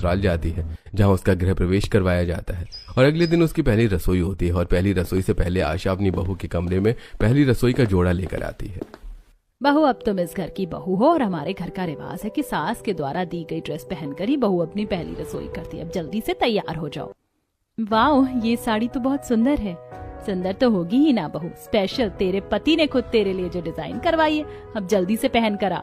ससुराल जाती है, जहां उसका गृह प्रवेश करवाया जाता है और अगले दिन उसकी पहली रसोई होती है। और पहली रसोई से पहले आशा अपनी बहू के कमरे में पहली रसोई का जोड़ा लेकर आती है। बहू, अब तुम इस घर की बहू हो और हमारे घर का रिवाज है कि सास के द्वारा दी गई ड्रेस पहनकर ही बहू अपनी पहली रसोई करती है। अब जल्दी से तैयार हो जाओ। वाह, ये साड़ी तो बहुत सुंदर है। सुंदर तो होगी ही ना बहू, स्पेशल तेरे पति ने खुद तेरे लिए जो डिजाइन करवाई है। अब जल्दी से पहन कर आ।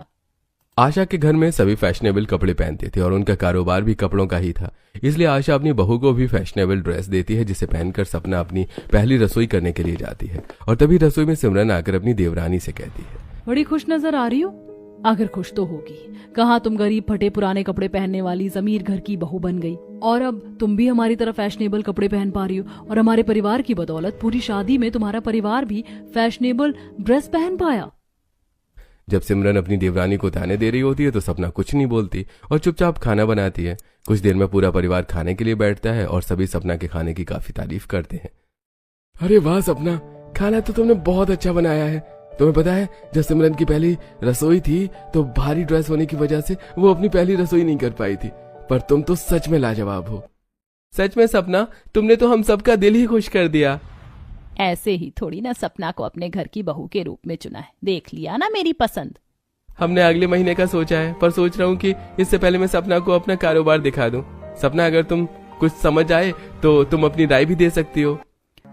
आशा के घर में सभी फैशनेबल कपड़े पहनते थे और उनका कारोबार भी कपड़ों का ही था, इसलिए आशा अपनी बहू को भी फैशनेबल ड्रेस देती है, जिसे पहनकर सपना अपनी पहली रसोई करने के लिए जाती है। और तभी रसोई में सिमरन आकर अपनी देवरानी से कहती है, बड़ी खुश नजर आ रही हो। अगर खुश तो होगी, कहाँ तुम गरीब फटे पुराने कपड़े पहनने वाली जमीर घर की बहू बन गई और अब तुम भी हमारी तरह फैशनेबल कपड़े पहन पा रही हो। और हमारे परिवार की बदौलत पूरी शादी में तुम्हारा परिवार भी फैशनेबल ड्रेस पहन पाया। जब सिमरन अपनी देवरानी को ताने दे रही होती है तो सपना कुछ नहीं बोलती और चुपचाप खाना बनाती है। कुछ देर में पूरा परिवार खाने के लिए बैठता है और सभी सपना के खाने की काफी तारीफ करते हैं। अरे वाह सपना, खाना तो तुमने बहुत अच्छा बनाया है। तुम्हें पता है, जब सिमरन की पहली रसोई थी तो भारी ड्रेस होने की वजह से वो अपनी पहली रसोई नहीं कर पाई थी, पर तुम तो सच में लाजवाब हो। सच में सपना, तुमने तो हम सबका दिल ही खुश कर दिया। ऐसे ही थोड़ी ना सपना को अपने घर की बहू के रूप में चुना है। देख लिया ना मेरी पसंद। हमने अगले महीने का सोचा है, पर सोच रहा हूँ कि इससे पहले मैं सपना को अपना कारोबार दिखा दूं। सपना, अगर तुम कुछ समझ आए तो तुम अपनी राय भी दे सकती हो।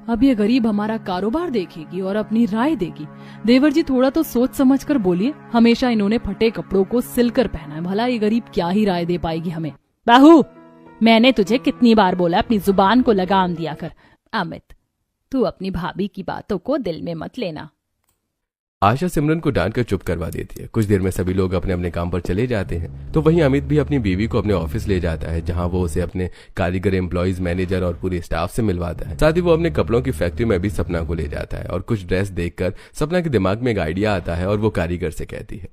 अब ये गरीब हमारा कारोबार देखेगी और अपनी राय देगी। देवर जी, थोड़ा तो सोच समझ कर बोलिए। हमेशा इन्होंने फटे कपड़ों को सिलकर पहना है, भला ये गरीब क्या ही राय दे पाएगी हमें। बहू, मैंने तुझे कितनी बार बोला अपनी जुबान को लगाम दिया कर। अमित, तू अपनी भाभी की बातों को दिल में मत लेना। आशा सिमरन को डांट कर चुप करवा देती है। कुछ देर में सभी लोग अपने अपने काम पर चले जाते हैं तो वहीं अमित भी अपनी बीवी को अपने ऑफिस ले जाता है, जहां वो उसे अपने कारीगर, एम्प्लॉइज, मैनेजर और पूरे स्टाफ से मिलवाता है। साथ ही वो अपने कपड़ों की फैक्ट्री में भी सपना को ले जाता है और कुछ ड्रेस देखकर सपना के दिमाग में एक आइडिया आता है और वो कारीगर से कहती है,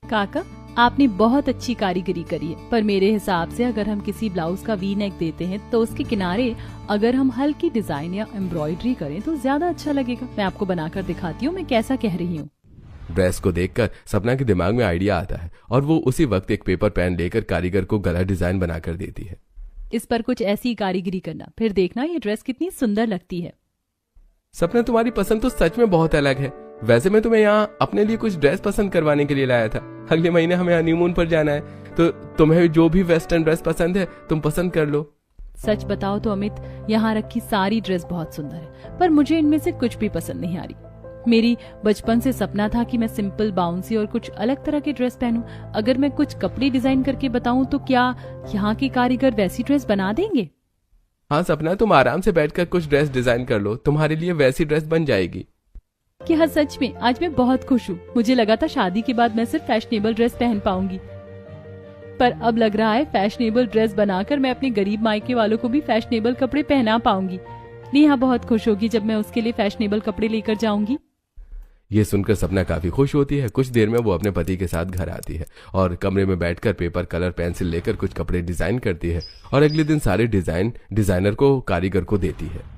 काका, आपने बहुत अच्छी कारीगरी करी है, पर मेरे हिसाब से अगर हम किसी ब्लाउज का वी नेक देते हैं तो उसके किनारे अगर हम हल्की डिजाइन या एम्ब्रॉयडरी करें तो ज्यादा अच्छा लगेगा। मैं आपको बनाकर दिखाती हूँ मैं कैसा कह रही हूँ। ड्रेस को देखकर सपना के दिमाग में आइडिया आता है और वो उसी वक्त एक पेपर पेन लेकर कारीगर को गला डिजाइन बनाकर देती है। इस पर कुछ ऐसी कारीगरी करना, फिर देखना ये ड्रेस कितनी सुंदर लगती है। सपना, तुम्हारी पसंद तो सच में बहुत अलग है। वैसे मैं तुम्हें यहाँ अपने लिए कुछ ड्रेस पसंद करवाने के लिए लाया था। अगले महीने हमें हनीमून पर जाना है, तो तुम्हें जो भी वेस्टर्न ड्रेस पसंद है तुम पसंद कर लो। सच बताओ तो अमित, यहाँ रखी सारी ड्रेस बहुत सुंदर है, पर मुझे इनमें से कुछ भी पसंद नहीं आ रही। मेरी बचपन से सपना था कि मैं सिंपल, बाउंसी और कुछ अलग तरह की ड्रेस पहनूं। अगर मैं कुछ कपड़े डिजाइन करके बताऊं तो क्या यहाँ के कारीगर वैसी ड्रेस बना देंगे? हाँ सपना, तुम आराम से बैठकर कुछ ड्रेस डिजाइन कर लो, तुम्हारे लिए वैसी ड्रेस बन जाएगी। क्या सच में? आज मैं बहुत खुश हूँ। मुझे लगा था शादी के बाद मैं सिर्फ फैशनेबल ड्रेस पहन पाऊंगी, पर अब लग रहा है फैशनेबल ड्रेस बनाकर मैं अपने गरीब मायके वालों को भी फैशनेबल कपड़े पहना पाऊंगी। नेहा बहुत खुश होगी जब मैं उसके लिए फैशनेबल कपड़े लेकर जाऊंगी। ये सुनकर सपना काफी खुश होती है। कुछ देर में वो अपने पति के साथ घर आती है और कमरे में बैठकर पेपर, कलर, पेंसिल लेकर कुछ कपड़े डिजाइन करती है और अगले दिन सारे डिजाइन डिजाइनर को, कारीगर को देती है।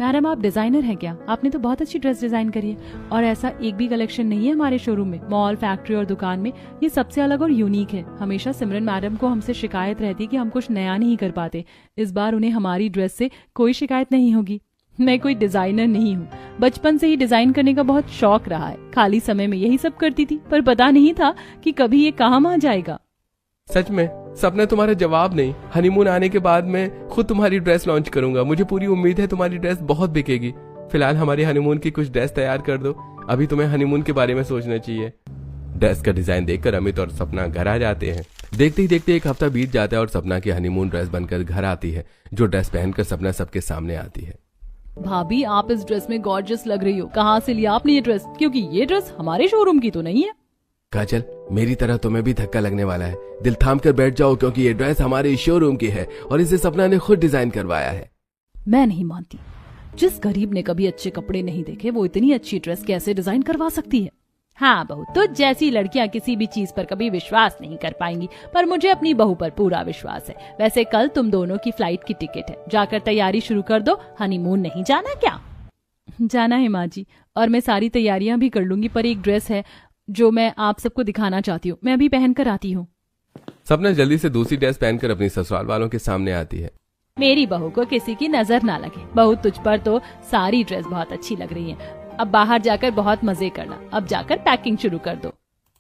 मैडम, आप डिजाइनर हैं क्या? आपने तो बहुत अच्छी ड्रेस डिजाइन करी है और ऐसा एक भी कलेक्शन नहीं है हमारे शोरूम में, मॉल, फैक्ट्री और दुकान में। ये सबसे अलग और यूनिक है। हमेशा सिमरन मैडम को हमसे शिकायत रहती कि हम कुछ नया नहीं कर पाते। इस बार उन्हें हमारी ड्रेस से कोई शिकायत नहीं होगी। मैं कोई डिजाइनर नहीं हूँ, बचपन से ही डिजाइन करने का बहुत शौक रहा है। खाली समय में यही सब करती थी, पर पता नहीं था कि कभी ये काम आ जाएगा। सच में सपना, तुम्हारा जवाब नहीं। हनीमून आने के बाद मैं खुद तुम्हारी ड्रेस लॉन्च करूंगा। मुझे पूरी उम्मीद है तुम्हारी ड्रेस बहुत बिकेगी। फिलहाल हमारे हनीमून की कुछ ड्रेस तैयार कर दो, अभी तुम्हें हनीमून के बारे में सोचना चाहिए। ड्रेस का डिजाइन देखकर अमित और सपना घर आ जाते हैं। देखते ही देखते एक हफ्ता बीत जाता है और सपना की हनीमून ड्रेस बनकर घर आती है, जो ड्रेस पहनकर सपना सबके सामने आती है। भाभी, आप इस ड्रेस में गॉर्जियस लग रही हो। कहाँ से लिया आपने ये ड्रेस? क्योंकि ये ड्रेस हमारे शोरूम की तो नहीं है। काजल, मेरी तरह तुम्हें भी धक्का लगने वाला है। दिल थाम कर बैठ जाओ, क्योंकि ये ड्रेस हमारे शोरूम की है और इसे सपना ने खुद डिजाइन करवाया है। मैं नहीं मानती। जिस गरीब ने कभी अच्छे कपड़े नहीं देखे, वो इतनी अच्छी ड्रेस कैसे डिजाइन करवा सकती है? हाँ बहू, तो जैसी लड़कियां किसी भी चीज पर कभी विश्वास नहीं कर पाएंगी, पर मुझे अपनी बहू पर पूरा विश्वास है। वैसे कल तुम दोनों की फ्लाइट की टिकट है, जाकर तैयारी शुरू कर दो। हनीमून नहीं जाना क्या? जाना है माँ जी, और मैं सारी तैयारियां भी कर लूंगी, पर एक ड्रेस है जो मैं आप सबको दिखाना चाहती हूँ। मैं अभी पहन कर आती हूँ। सपना जल्दी से दूसरी ड्रेस पहनकर अपनी ससुराल वालों के सामने आती है। मेरी बहू को किसी की नजर ना लगे। बहू, तुझ पर तो सारी ड्रेस बहुत अच्छी लग रही है। अब बाहर जाकर बहुत मजे करना। अब जाकर पैकिंग शुरू कर दो।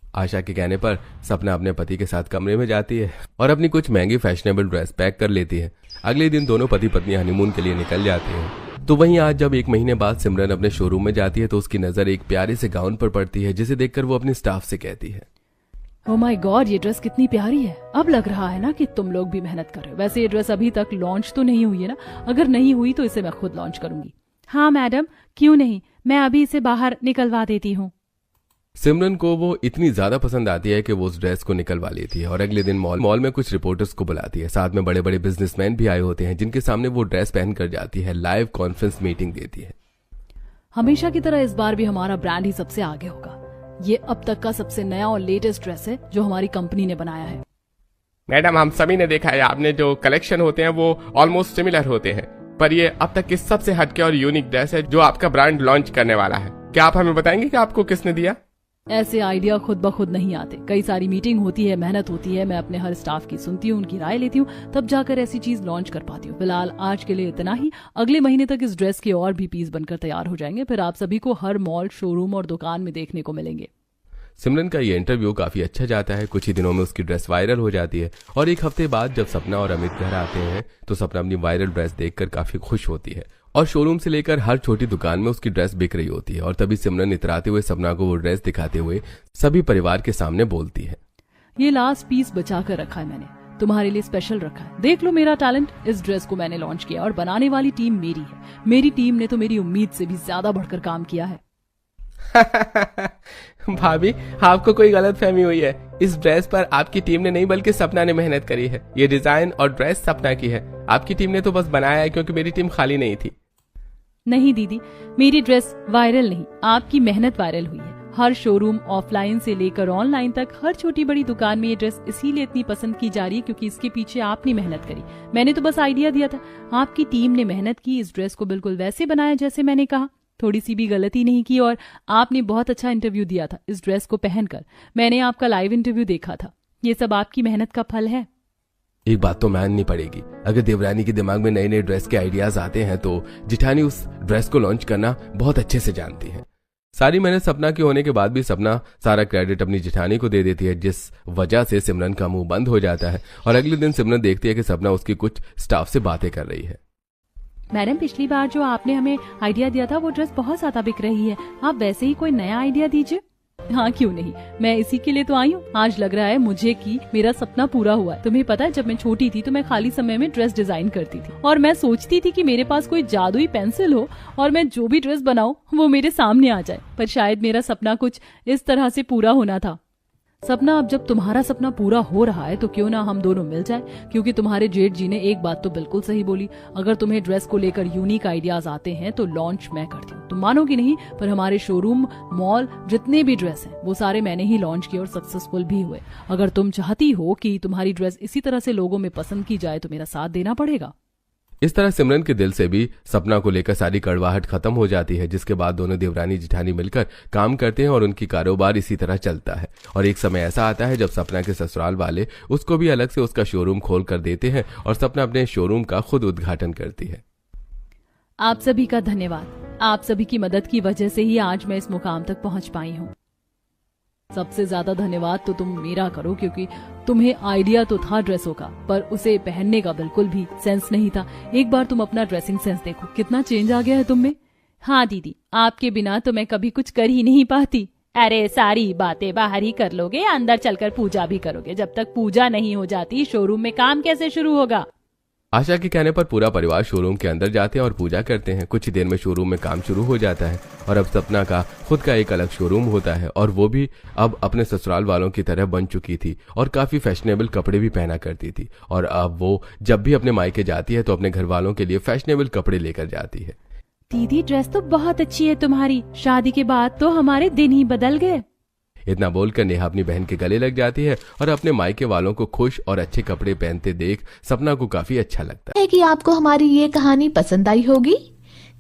आशा के कहने पर सपना अपने पति के साथ कमरे में जाती है और अपनी कुछ महंगी फैशनेबल ड्रेस पैक कर लेती है। अगले दिन दोनों पति पत्नी हनीमून के लिए निकल जाते हैं। तो वहीं आज जब 1 महीने बाद सिमरन अपने शोरूम में जाती है तो उसकी नजर एक प्यारे से गाउन पर पड़ती है, जिसे देखकर वो अपनी स्टाफ से कहती है, ओह माय गॉड, ये ड्रेस कितनी प्यारी है। अब लग रहा है ना कि तुम लोग भी मेहनत कर रहे हो। वैसे ये ड्रेस अभी तक लॉन्च तो नहीं हुई है ना? अगर नहीं हुई तो इसे मैं खुद लॉन्च करूंगी। हाँ मैडम, क्यों नहीं, मैं अभी इसे बाहर निकलवा देती हूँ। सिमरन को वो इतनी ज्यादा पसंद आती है कि वो उस ड्रेस को निकलवा लेती है और अगले दिन मॉल में कुछ रिपोर्टर्स को बुलाती है। साथ में बड़े बड़े बिजनेसमैन भी आए होते हैं, जिनके सामने वो ड्रेस पहन कर जाती है, लाइव कॉन्फ्रेंस मीटिंग देती है। हमेशा की तरह इस बार भी हमारा ब्रांड ही सबसे आगे होगा। ये अब तक का सबसे नया और लेटेस्ट ड्रेस है जो हमारी कंपनी ने बनाया है। मैडम, हम सभी ने देखा है, आपने जो कलेक्शन होते हैं वो ऑलमोस्ट सिमिलर होते हैं, पर ये अब तक की सबसे हटके और यूनिक ड्रेस है जो आपका ब्रांड लॉन्च करने वाला है। क्या आप हमें बताएंगे कि आपको किसने दिया? ऐसे आइडिया खुद ब खुद नहीं आते। कई सारी मीटिंग होती है, मेहनत होती है, मैं अपने हर स्टाफ की सुनती हूँ, उनकी राय लेती हूँ, तब जाकर ऐसी चीज लॉन्च कर पाती हूँ। फिलहाल आज के लिए इतना ही। अगले महीने तक इस ड्रेस के और भी पीस बनकर तैयार हो जाएंगे, फिर आप सभी को हर मॉल, शोरूम और दुकान में देखने को मिलेंगे। सिमरन का ये इंटरव्यू काफी अच्छा जाता है। कुछ ही दिनों में उसकी ड्रेस वायरल हो जाती है और 1 हफ्ते बाद जब सपना और अमित घर आते हैं तो सपना अपनी वायरल ड्रेस देखकर काफी खुश होती है और शोरूम से लेकर हर छोटी दुकान में उसकी ड्रेस बिक रही होती है। और तभी सिमरन इतराते हुए सपना को वो ड्रेस दिखाते हुए सभी परिवार के सामने बोलती है, ये लास्ट पीस बचा कर रखा है मैंने, तुम्हारे लिए स्पेशल रखा है। देख लो मेरा टैलेंट। इस ड्रेस को मैंने लॉन्च किया और बनाने वाली टीम मेरी है। मेरी टीम ने तो मेरी उम्मीद से भी ज्यादा बढ़कर काम किया है। भाभी, आपको कोई गलतफहमी हुई है। इस ड्रेस पर आपकी टीम ने नहीं बल्कि सपना ने मेहनत करी है। ये डिजाइन और ड्रेस सपना की है, आपकी टीम ने तो बस बनाया है क्योंकि मेरी टीम खाली नहीं थी। नहीं दीदी, मेरी ड्रेस वायरल नहीं, आपकी मेहनत वायरल हुई है। हर शोरूम, ऑफलाइन से लेकर ऑनलाइन तक, हर छोटी बड़ी दुकान में ये ड्रेस इसीलिए इतनी पसंद की जा रही है क्योंकि इसके पीछे आपने मेहनत करी। मैंने तो बस आइडिया दिया था, आपकी टीम ने मेहनत की, इस ड्रेस को बिल्कुल वैसे बनाया जैसे मैंने कहा। थोड़ी सी भी गलती नहीं की और आपने बहुत अच्छा इंटरव्यू दिया था इस ड्रेस को पहनकर। मैंने आपका लाइव इंटरव्यू देखा था। ये सब आपकी मेहनत का फल है। एक बात तो माननी पड़ेगी, अगर देवरानी के दिमाग में नए नए ड्रेस के आइडियाज आते हैं तो जिठानी उस ड्रेस को लॉन्च करना बहुत अच्छे से जानती है। सारी मेहनत सपना की होने के बाद भी सपना सारा क्रेडिट अपनी जिठानी को दे देती है, जिस वजह से सिमरन का मुंह बंद हो जाता है। और अगले दिन सिमरन देखती है कि सपना उसकी कुछ स्टाफ से बातें कर रही है। मैडम, पिछली बार जो आपने हमें आइडिया दिया था वो ड्रेस बहुत ज्यादा बिक रही है, आप वैसे ही कोई नया आइडिया दीजिए। हाँ, क्यों नहीं, मैं इसी के लिए तो आई हूँ। आज लग रहा है मुझे कि मेरा सपना पूरा हुआ है। तुम्हें पता है, जब मैं छोटी थी तो मैं खाली समय में ड्रेस डिजाइन करती थी और मैं सोचती थी कि मेरे पास कोई जादुई पेंसिल हो और मैं जो भी ड्रेस बनाऊं वो मेरे सामने आ जाए। पर शायद मेरा सपना कुछ इस तरह से पूरा होना था। सपना, अब जब तुम्हारा सपना पूरा हो रहा है तो क्यों ना हम दोनों मिल जाए, क्योंकि तुम्हारे जेठ जी ने एक बात तो बिल्कुल सही बोली। अगर तुम्हें ड्रेस को लेकर यूनिक आइडियाज आते हैं तो लॉन्च मैं करती हूँ। तुम मानोगी नहीं, पर हमारे शोरूम, मॉल, जितने भी ड्रेस हैं वो सारे मैंने ही लॉन्च किए और सक्सेसफुल भी हुए। अगर तुम चाहती हो कि तुम्हारी ड्रेस इसी तरह से लोगों में पसंद की जाए तो मेरा साथ देना पड़ेगा। इस तरह सिमरन के दिल से भी सपना को लेकर सारी कड़वाहट खत्म हो जाती है, जिसके बाद दोनों देवरानी जिठानी मिलकर काम करते हैं और उनकी कारोबार इसी तरह चलता है। और एक समय ऐसा आता है जब सपना के ससुराल वाले उसको भी अलग से उसका शोरूम खोल कर देते हैं और सपना अपने शोरूम का खुद उद्घाटन करती है। आप सभी का धन्यवाद। आप सभी की मदद की वजह से ही आज मैं इस मुकाम तक पहुंच पाई हूँ। सबसे ज्यादा धन्यवाद तो तुम मेरा करो, क्योंकि तुम्हें आइडिया तो था ड्रेसों का, पर उसे पहनने का बिल्कुल भी सेंस नहीं था। एक बार तुम अपना ड्रेसिंग सेंस देखो, कितना चेंज आ गया है तुम में। हाँ दीदी, आपके बिना तो मैं कभी कुछ कर ही नहीं पाती। अरे, सारी बातें बाहर ही कर लोगे, अंदर चलकर पूजा भी करोगे। जब तक पूजा नहीं हो जाती शोरूम में काम कैसे शुरू होगा। आशा के कहने पर पूरा परिवार शोरूम के अंदर जाते हैं और पूजा करते हैं। कुछ ही देर में शोरूम में काम शुरू हो जाता है और अब सपना का खुद का एक अलग शोरूम होता है और वो भी अब अपने ससुराल वालों की तरह बन चुकी थी और काफी फैशनेबल कपड़े भी पहना करती थी। और अब वो जब भी अपने मायके जाती है तो अपने घर वालों के लिए फैशनेबल कपड़े लेकर जाती है। दीदी, ड्रेस तो बहुत अच्छी है तुम्हारी, शादी के बाद तो हमारे दिन ही बदल गए। इतना बोलकर नेहा अपनी बहन के गले लग जाती है और अपने मायके वालों को खुश और अच्छे कपड़े पहनते देख सपना को काफी अच्छा लगता है कि आपको हमारी ये कहानी पसंद आई होगी।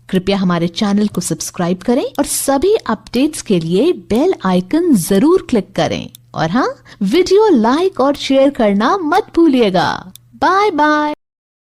कृपया हमारे चैनल को सब्सक्राइब करें और सभी अपडेट्स के लिए बेल आइकन जरूर क्लिक करें। और हाँ, वीडियो लाइक और शेयर करना मत भूलिएगा। Bye bye.